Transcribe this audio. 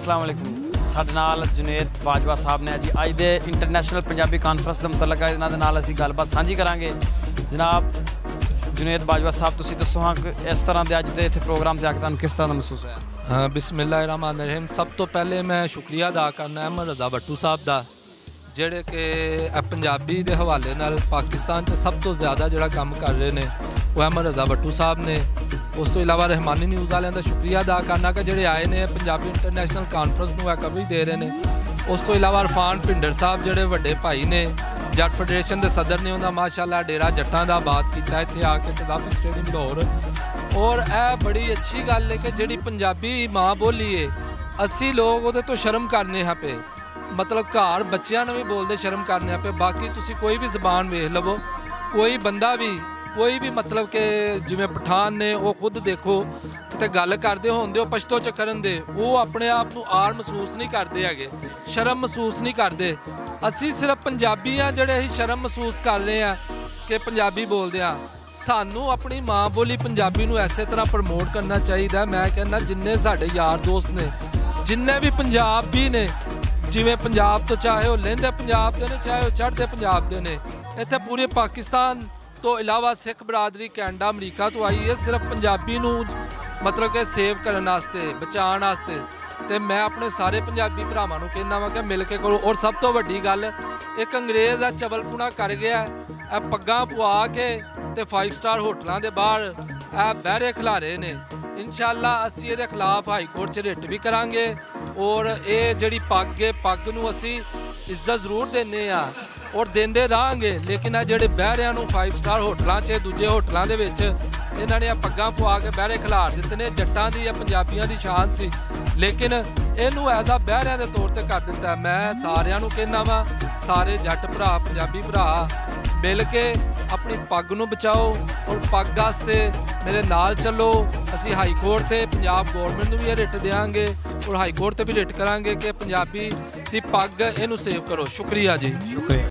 अस्सलाम वालेकुम। साडे नाल जुनेद बाजवा साहब ने जी अज दे इंटरनेशनल पंजाबी कानफ्रेंस के मुतलक इन्हां दे नाल असीं गलबात साझी करांगे। जनाब जुनेद बाजवा साहब तुसीं दसो हाँ कि इस तरह के अज दे इत्थे प्रोग्राम ते आके तुहानूं किस तरह दा महसूस होया? हाँ, बिस्मिल्लाहिर्रहमानिर्रहीम। सब तो पहले मैं शुक्रिया अदा करना अहमद रज़ा भट्टू साहब का, ਜਿਹੜੇ कि पंजाबी के हवाले नाल पाकिस्तान च सब तो ज़्यादा जोड़ा काम कर रहे हैं वो अहमद रज़ा भट्टू साहब ने। उस तो इलावा रहमानी न्यूज़ वालों का शुक्रिया अदा करना कि जोड़े आए हैं पंजाबी इंटरनेशनल कानफ्रेंस में कवरेज दे रहे हैं। उस तो इलावा इरफान भिंडर साहब जोड़े वड्डे भाई ने जट फेडरेशन के सदर ने उन्होंने माशाअल्लाह डेरा जट्टां दा आबाद किया इत्थे आके कज़ाफी स्टेडियम लाहौर। और यह बड़ी अच्छी गल है कि जिहड़ी पंजाबी माँ बोली है असी लोग वो तो शर्म करने हैं पे, मतलब घर बच्चों ने भी बोलते शर्म करने पे। बाकी तुसी कोई भी जबान वेख लवो, कोई बंदा भी कोई भी मतलब कि जिवें पठान ने वो खुद देखो तो गल करते होंदे वो पछतो च करन दे, वो अपने आप को आर महसूस नहीं करते है, शर्म महसूस नहीं करते। असी सिर्फ पंजाबी हाँ जोड़े असीं शर्म महसूस कर रहे हैं कि पंजाबी बोलते हैं। सानू अपनी माँ बोली पंजाबी नूं ऐसे तरह प्रमोट करना चाहिए। मैं कहना जिन्ने साडे यार दोस्त ने जिन्ने भी पंजाबी ने, जिमें पंजाब तो चाहे वो लहिंदे पंजाब के ने चाहे वो चढ़ते पंजाब के ने, इत्थे पूरे पाकिस्तान तो इलावा सिख बरादरी कैनेडा अमरीका तो आई है सिर्फ पंजाबी नूं मतलब कि सेव करने वास्ते बचाने वास्ते। तो मैं अपने सारे पंजाबी भरावां नूं कहना वा कि मिल के करो। और सब तो वड्डी गल एक अंग्रेज़ है चवलपुना कर गया है, पग्गां पवा के ते 5 स्टार होटलों के बाहर बहरे खिलारे ने। इंशाअल्लाह असी ये खिलाफ हाई कोर्ट च रिट भी करांगे और ये जिहड़ी पग है पग नूं असी इज्जत जरूर देने और देंदे रहांगे। लेकिन आ जिहड़े बहरियां नूं 5 स्टार होटलों च दूजे होटलों के विच इन्हां ने पग्गां पवा के बहरे खिलार दित्ते ने। जट्टां दी या पंजाबियां दी शान सी, लेकिन इनू एज आ बहरियां दे तौर ते कर दिता। मैं सारियां नूं कहना वा सारे जट भरा पंजाबी भरा मिल के अपनी पग नूं बचाओ और पग वास्ते मेरे नाल चलो। असी हाई कोर्ट ते पंजाब गौरमेंट नूं भी रिट देंगे और हाई कोर्ट ते भी रिट करांगे कि पंजाबी दी पग इनू सेव करो। शुक्रिया जी, शुक्रिया।